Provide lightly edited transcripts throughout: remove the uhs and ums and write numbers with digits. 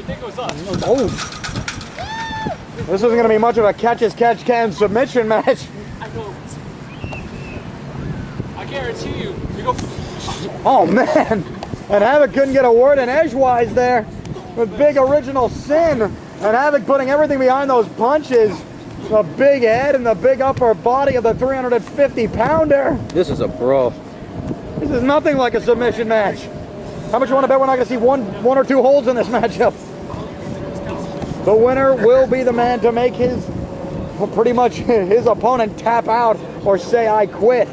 think it was us. Oh. This isn't going to be much of a catch-as-catch-can submission match. I know. I guarantee you. You go. Oh, man. And Havoc couldn't get a word in edgewise there with big original sin. And Havoc putting everything behind those punches. The big head and the big upper body of the 350-pounder. This is a brawl. This is nothing like a submission match. How much you want to bet we're not going to see one or two holds in this matchup? The winner will be the man to make his, well, pretty much his opponent tap out or say, I quit.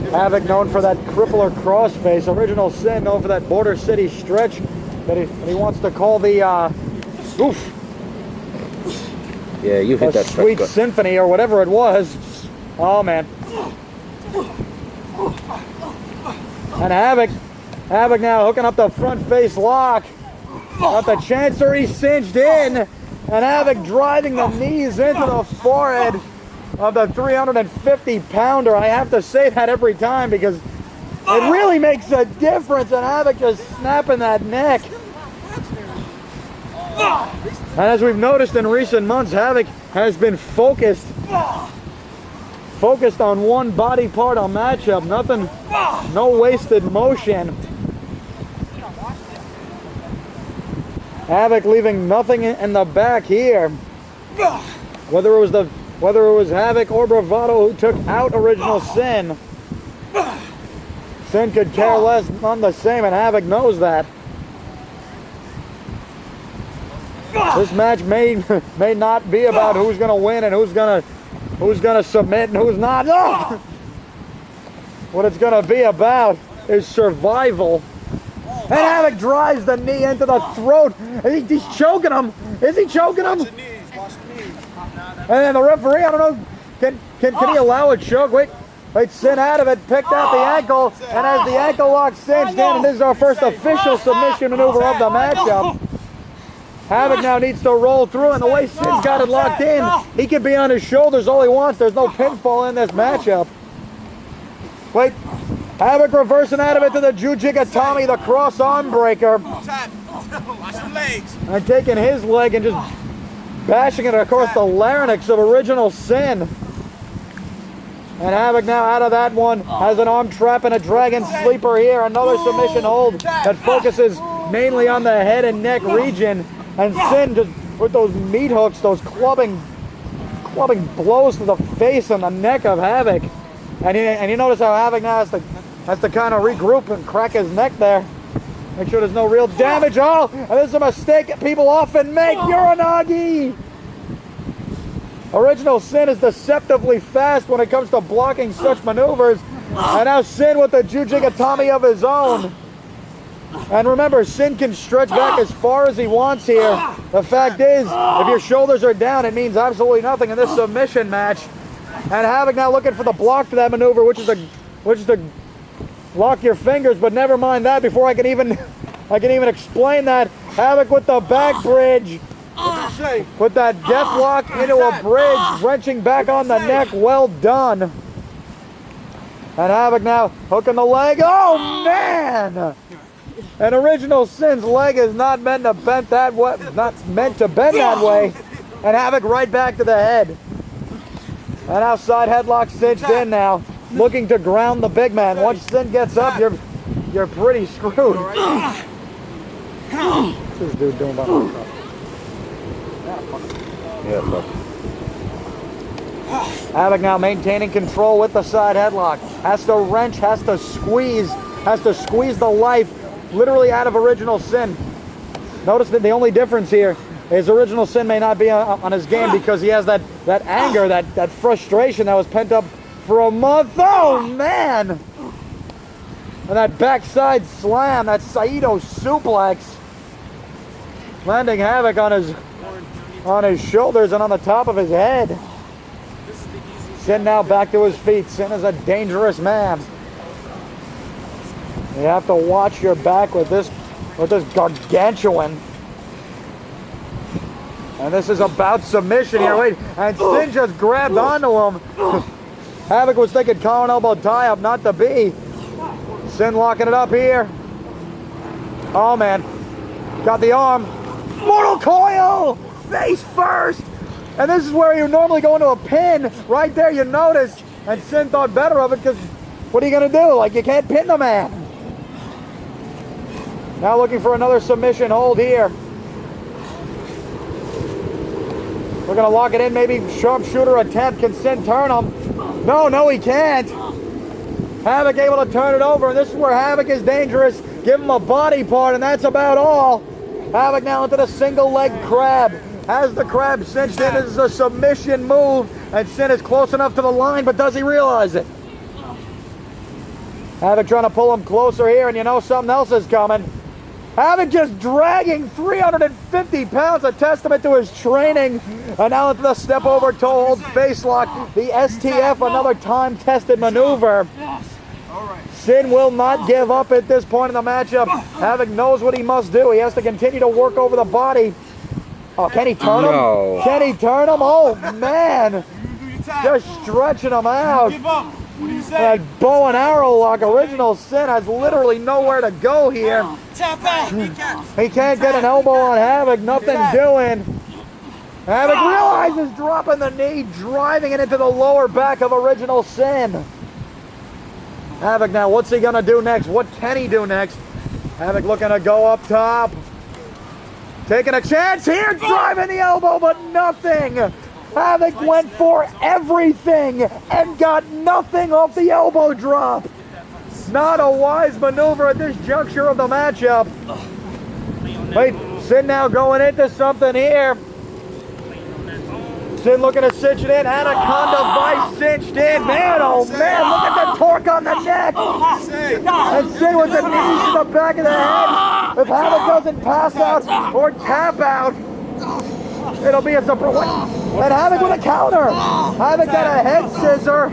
Havoc known for that crippler crossface. Original Sin known for that Border City stretch that he wants to call the, oof. Yeah, you hit that Sweet Symphony or whatever it was. Oh, man. And Havoc now hooking up the front face lock. Got the chancery cinched in. And Havoc driving the knees into the forehead of the 350-pounder. I have to say that every time because it really makes a difference. And Havoc just snapping that neck. And as we've noticed in recent months, Havoc has been focused on one body part on matchup. Nothing, no wasted motion. Havoc leaving nothing in the back here. Whether it was Havoc or Bravado who took out Original Sin, Sin could care less, none the same, and Havoc knows that. This match may not be about who's gonna win and who's gonna submit and who's not. Oh! What it's gonna be about is survival. And Havoc drives the knee into the throat. He's choking him. Is he choking him? And then the referee, I don't know, can he allow a choke? Wait, Sin out of it, picked out the ankle, and as the ankle lock cinched in, and this is our first official submission maneuver of the matchup. Havoc now needs to roll through, and the way Sin's got it locked in, he can be on his shoulders all he wants. There's no pinfall in this matchup. Wait, Havoc reversing out of it to the Jujigatami, the cross arm breaker. And taking his leg and just bashing it across the larynx of Original Sin. And Havoc now out of that one, has an arm trap and a dragon sleeper here. Another submission hold that focuses mainly on the head and neck region. And Sin just with those meat hooks, those clubbing blows to the face and the neck of Havoc. And you notice how Havoc now has to kind of regroup and crack his neck there. Make sure there's no real damage. Oh, and this is a mistake that people often make. Uranagi! Original Sin is deceptively fast when it comes to blocking such maneuvers. And now Sin with the Jujigatami of his own. And remember, Sin can stretch back as far as he wants here. The fact is, if your shoulders are down, it means absolutely nothing in this submission match. And Havoc now looking for the block for that maneuver, which is to lock your fingers, but never mind that before I can even explain that. Havoc with the back bridge. Put that death lock into a bridge, wrenching back on the neck. Well done. And Havoc now hooking the leg. Oh, man! And Original Sin's leg is not meant to bend that way. And Havoc right back to the head. And outside headlock cinched in now, looking to ground the big man. Once Sin gets up, you're pretty screwed. What's this dude doing by himself? Yeah, look. Havoc now maintaining control with the side headlock. Has to wrench, has to squeeze the life literally out of Original Sin. Notice that the only difference here is Original Sin may not be on his game because he has that anger, that frustration that was pent up for a month. Oh, man! And that backside slam, that Saito suplex, landing Havoc on his shoulders and on the top of his head. Sin now back to his feet. Sin is a dangerous man. You have to watch your back with this gargantuan. And this is about submission here. Wait, and Sin just grabbed onto him. Havoc was thinking collar and elbow tie-up, not to be. Sin locking it up here. Oh man, got the arm. Mortal coil, face first. And this is where you normally go into a pin. Right there, you notice. And Sin thought better of it because what are you going to do? Like, you can't pin the man. Now looking for another submission hold here. We're going to lock it in, maybe sharpshooter attempt. Can Sin turn him? No, he can't. Havoc able to turn it over, and this is where Havoc is dangerous. Give him a body part, and that's about all. Havoc now into the single leg crab. Has the crab cinched in. This is a submission move, and Sin is close enough to the line, but does he realize it? Havoc trying to pull him closer here, and you know something else is coming. Havoc just dragging 350 pounds, a testament to his training. And now into the step over toe hold face lock. The STF, another time-tested maneuver. Sin will not give up at this point in the matchup. Havoc knows what he must do. He has to continue to work over the body. Oh, can he turn him? No. Can he turn him? Oh, man. Just stretching him out. That bow and arrow lock. Original Sin has literally nowhere to go here. He can't get an elbow on Havoc. Nothing doing. Havoc realizes dropping the knee, driving it into the lower back of Original Sin. Havoc now, what's he going to do next? What can he do next? Havoc looking to go up top. Taking a chance here, driving the elbow, but nothing. Havoc went for everything and got nothing off the elbow drop. Not a wise maneuver at this juncture of the matchup. Wait, Sin now going into something here. Sin looking to cinch it in. Anaconda Vice cinched in. Man, oh man, look at the torque on the neck. And Sin with the knees to the back of the head. If Havoc doesn't pass out or tap out, it'll be a surprise. And Havoc with a counter. Havoc got a head scissor.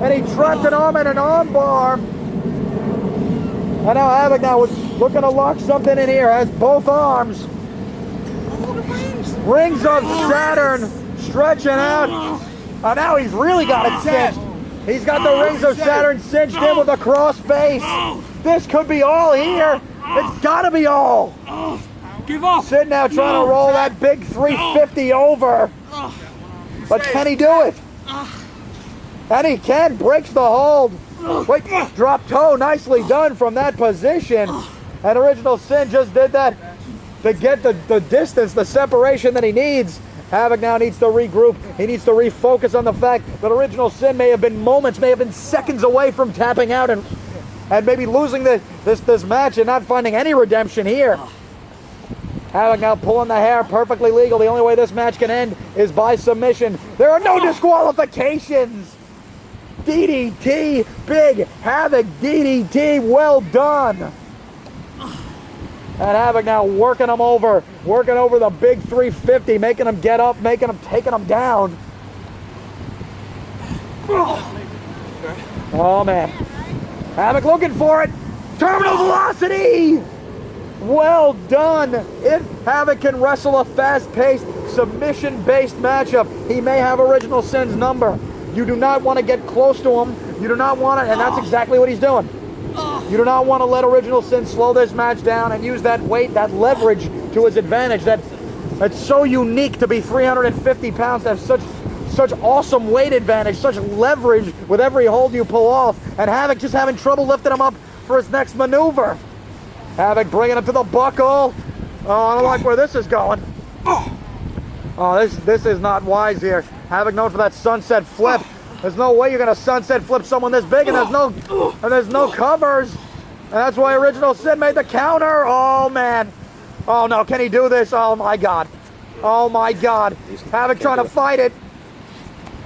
And he trapped an arm in an arm bar. And now Havoc now was looking to lock something in here. Has both arms. Rings of Saturn stretching out. And now he's really got it cinched. He's got the Rings of Saturn cinched in with a cross face. This could be all here. It's got to be all. Give up. Sid now trying to roll that big 350 over. But can he do it? And he can. Breaks the hold. Wait, drop toe. Nicely done from that position. And Original Sin just did that to get the distance, the separation that he needs. Havoc now needs to regroup. He needs to refocus on the fact that Original Sin may have been moments, may have been seconds away from tapping out and maybe losing this match and not finding any redemption here. Havoc now pulling the hair, perfectly legal. The only way this match can end is by submission. There are no disqualifications. DDT, big Havoc DDT, well done. And Havoc now working him over the big 350, making him get up, taking him down. Oh man. Havoc looking for it. Terminal velocity. Well done. If Havoc can wrestle a fast-paced, submission-based matchup, he may have Original Sin's number. You do not want to get close to him. You do not want to, and that's exactly what he's doing. You do not want to let Original Sin slow this match down and use that weight, that leverage to his advantage. That's so unique to be 350 pounds, to have such awesome weight advantage, such leverage with every hold you pull off. And Havoc just having trouble lifting him up for his next maneuver. Havoc bringing him to the buckle. Oh, I don't like where this is going. Oh, this is not wise here. Havoc known for that sunset flip. There's no way you're gonna sunset flip someone this big, and there's no covers. And that's why Original Sin made the counter. Oh man. Oh no, can he do this? Oh my god. Oh my god. Havoc trying to fight it.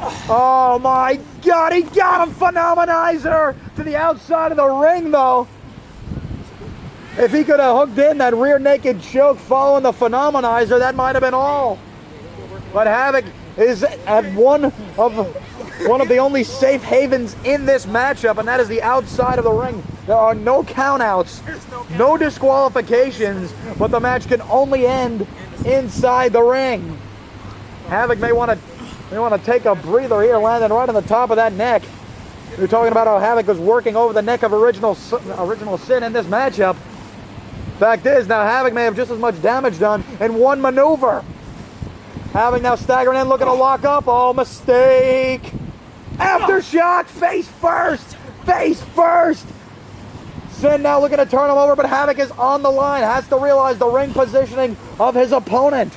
Oh my god, he got him. Phenomenizer to the outside of the ring though. If he could have hooked in that rear naked choke following the Phenomenizer, that might have been all. But Havoc is at one of the only safe havens in this matchup, and that is the outside of the ring. There are no countouts, no disqualifications, but the match can only end inside the ring. Havoc may want to take a breather here, landing right on the top of that neck. You're talking about how Havoc was working over the neck of Original Sin in this matchup. Fact is, now Havoc may have just as much damage done in one maneuver. Havoc now staggering in, looking to lock up. Oh, mistake. Aftershock, face first. Face first. Sin now looking to turn him over, but Havoc is on the line. Has to realize the ring positioning of his opponent.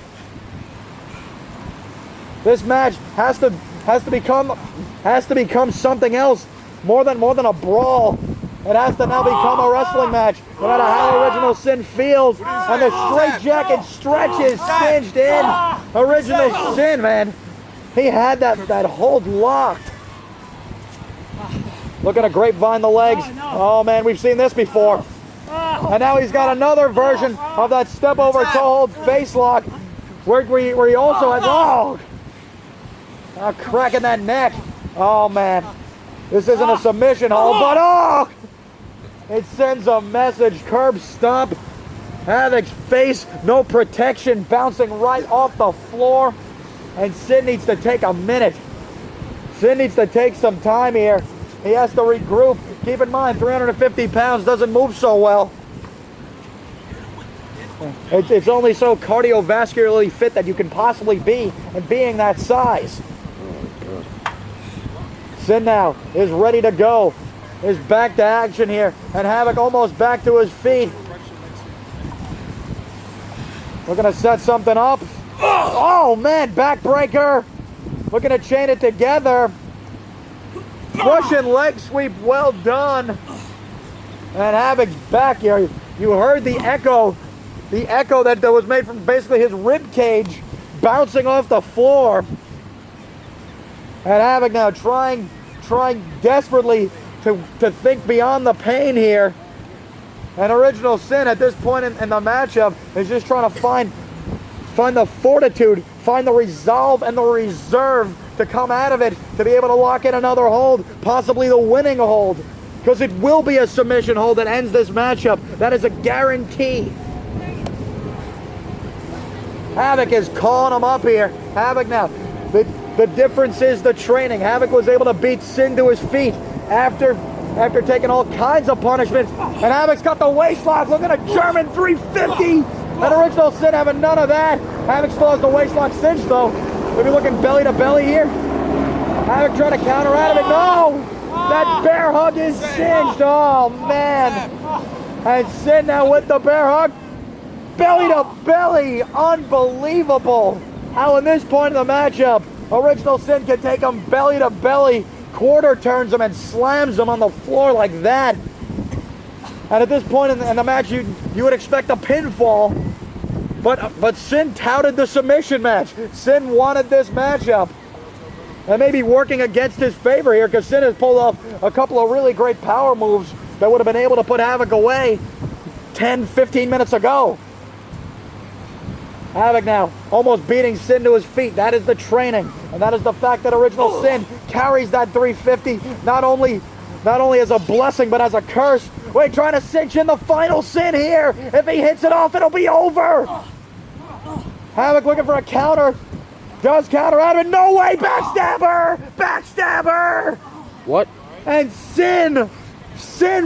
This match has to become something else, more than a brawl. It has to now become a wrestling match. No matter how Original Sin feels, and the straitjacket stretches, cinched in. Original Sin, man, he had that hold locked. Looking to grapevine the legs. Oh man, we've seen this before. And now he's got another version of that step over toe hold face lock, where he also has cracking that neck. Oh man, this isn't a submission hold, but it sends a message. Curb stomp. Havoc's face, no protection, bouncing right off the floor. And Sin needs to take a minute. Sin needs to take some time here. He has to regroup. Keep in mind, 350 pounds doesn't move so well. It's only so cardiovascularly fit that you can possibly be, and being that size. Sin now is ready to go. Is back to action here, and Havoc almost back to his feet. We're gonna set something up. Oh man, backbreaker. Looking to chain it together. Russian leg sweep, well done. And Havoc's back here. You heard the echo that was made from basically his rib cage bouncing off the floor. And Havoc now trying desperately to think beyond the pain here. And Original Sin at this point in the matchup is just trying to find the fortitude, find the resolve and the reserve to come out of it, to be able to lock in another hold, possibly the winning hold, because it will be a submission hold that ends this matchup. That is a guarantee. Havoc is calling him up here. Havoc now, the difference is the training. Havoc was able to beat Sin to his feet after taking all kinds of punishment. And Havoc's got the waist lock, looking at German 350. And Original Sin having none of that. Havoc still has the waist lock cinch though. Maybe looking belly to belly here. Havoc trying to counter out of it. No! That bear hug is cinched. Oh man. And Sin now with the bear hug. Belly to belly. Unbelievable. How in this point of the matchup, Original Sin can take him belly to belly, quarter turns him and slams him on the floor like that. And at this point in the match, you would expect a pinfall. But Sin touted the submission match. Sin wanted this matchup. And maybe working against his favor here, because Sin has pulled off a couple of really great power moves that would have been able to put Havoc away 10, 15 minutes ago. Havoc now almost beating Sin to his feet. That is the training. And that is the fact that Original Sin carries that 350 not only as a blessing, but as a curse. Wait, trying to cinch in the final Sin here. If he hits it off, it'll be over. Havoc looking for a counter. Does counter out of it. No way. Backstabber. Backstabber. What? And Sin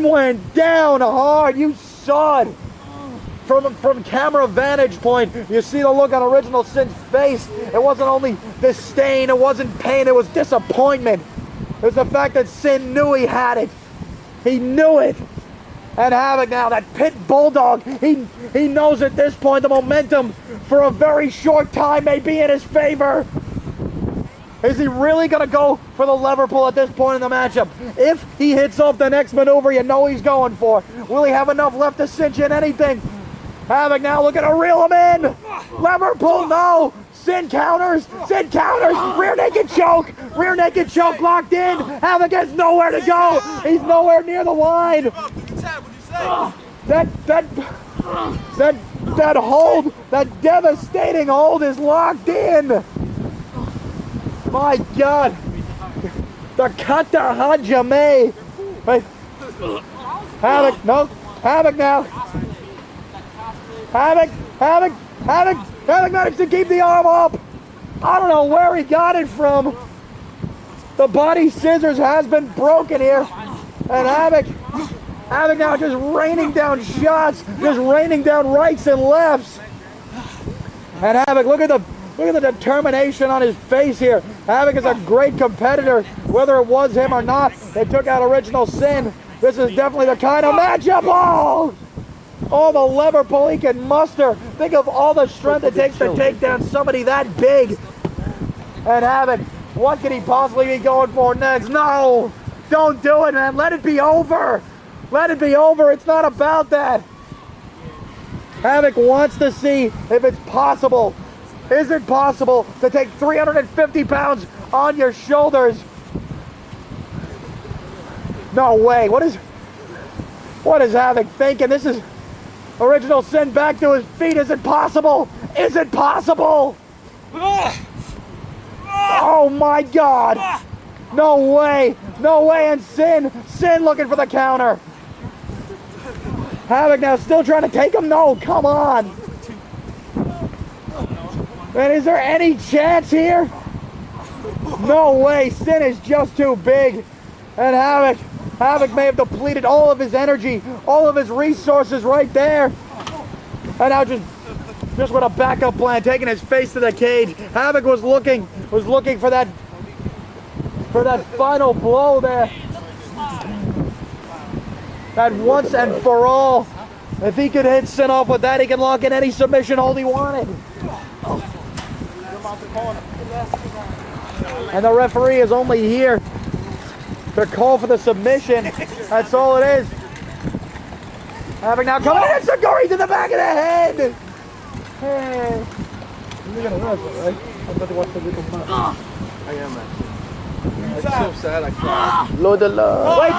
went down hard. You saw it. From camera vantage point, you see the look on Original Sin's face. It wasn't only disdain, it wasn't pain, it was disappointment. It was the fact that Sin knew he had it. He knew it. And Havoc now, that pit bulldog, he knows at this point the momentum for a very short time may be in his favor. Is he really going to go for the lever pull at this point in the matchup? If he hits off the next maneuver you know he's going for, will he have enough left to cinch in anything? Havoc now looking to reel him in. Lever pull, no. Sin counters. Sin counters. Rear naked choke. Rear naked choke locked in. Havoc has nowhere to go. He's nowhere near the line. That hold, that devastating hold is locked in. My God. The kata hajime. Wait. Havoc, no. Havoc now. Havoc managed to keep the arm up. I don't know where he got it from. The body scissors has been broken here. And Havoc now just raining down shots, just raining down rights and lefts. And Havoc, look at the determination on his face here. Havoc is a great competitor, whether it was him or not. They took out Original Sin. This is definitely the kind of matchup. All the lever pull he can muster. Think of all the strength it takes to take down somebody that big. And Havoc, what could he possibly be going for next? No, don't do it, man. Let it be over. Let it be over. It's not about that. Havoc wants to see if it's possible. Is it possible to take 350 pounds on your shoulders? No way. What is Havoc thinking? This is Original Sin back to his feet. Is it possible? Is it possible? Oh my God. No way. No way. And Sin looking for the counter. Havoc now still trying to take him. No, come on. And is there any chance here? No way. Sin is just too big. And Havoc may have depleted all of his energy, all of his resources right there. And now just with a backup plan, taking his face to the cage. Havoc was looking for that final blow there. That once and for all. If he could hit Sin off with that, he can lock in any submission hold he wanted. And the referee is only here to call for the submission. That's all it is. Havoc now coming in, Seguri to the back of the head. Hey. You're gonna wrestle, right? I'm about to watch the little match. I am, man. It's so sad I cried. Lord of love. Wait,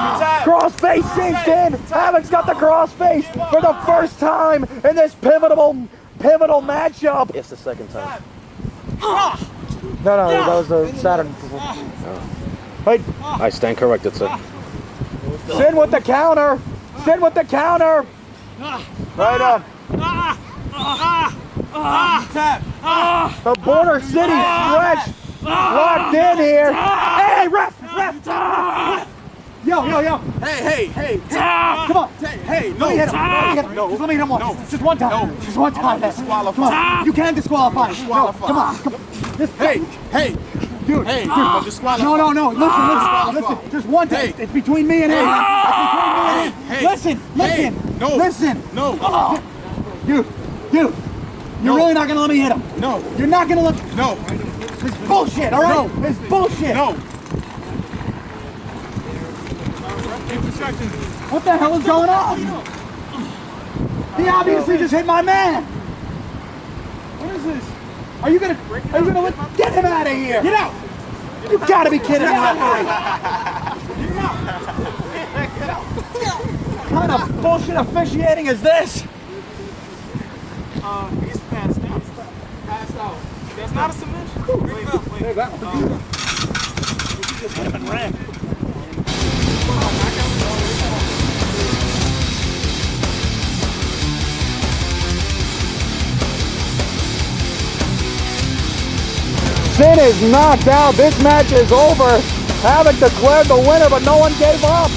crossface cinched in. Havoc's got the crossface for the first time in this pivotal matchup. It's the second time. No, that was the Saturn. Wait. I stand corrected, sir. Sin with the counter. Sin with the counter. Right up. The Border City stretch locked in here. Hey, ref! Yo. Hey. Come on. Hey, no. Let me hit him. No. Just let me hit him once. No. Just one time. No. Just one time. Disqualify. Come on. You can disqualify. No, come on. Hey. Dude. Hey, I'm disqualified. No. Listen. Just one time. Hey. It's between me and him. Hey. Listen. No. Listen. No. Dude. You're really not gonna let me hit him. No. You're not gonna let. No. It's bullshit. All right. No. It's bullshit. No. What the hell is going on? He obviously just hit my man. What is this? Are you gonna get him out of here? Get out! You gotta be kidding me! What kind of bullshit officiating is this? He's passed out. Passed out. That's not a submission. Wait, that one. You just hit him and ran. Sin is knocked out. This match is over. Havoc declared the winner, but no one gave up.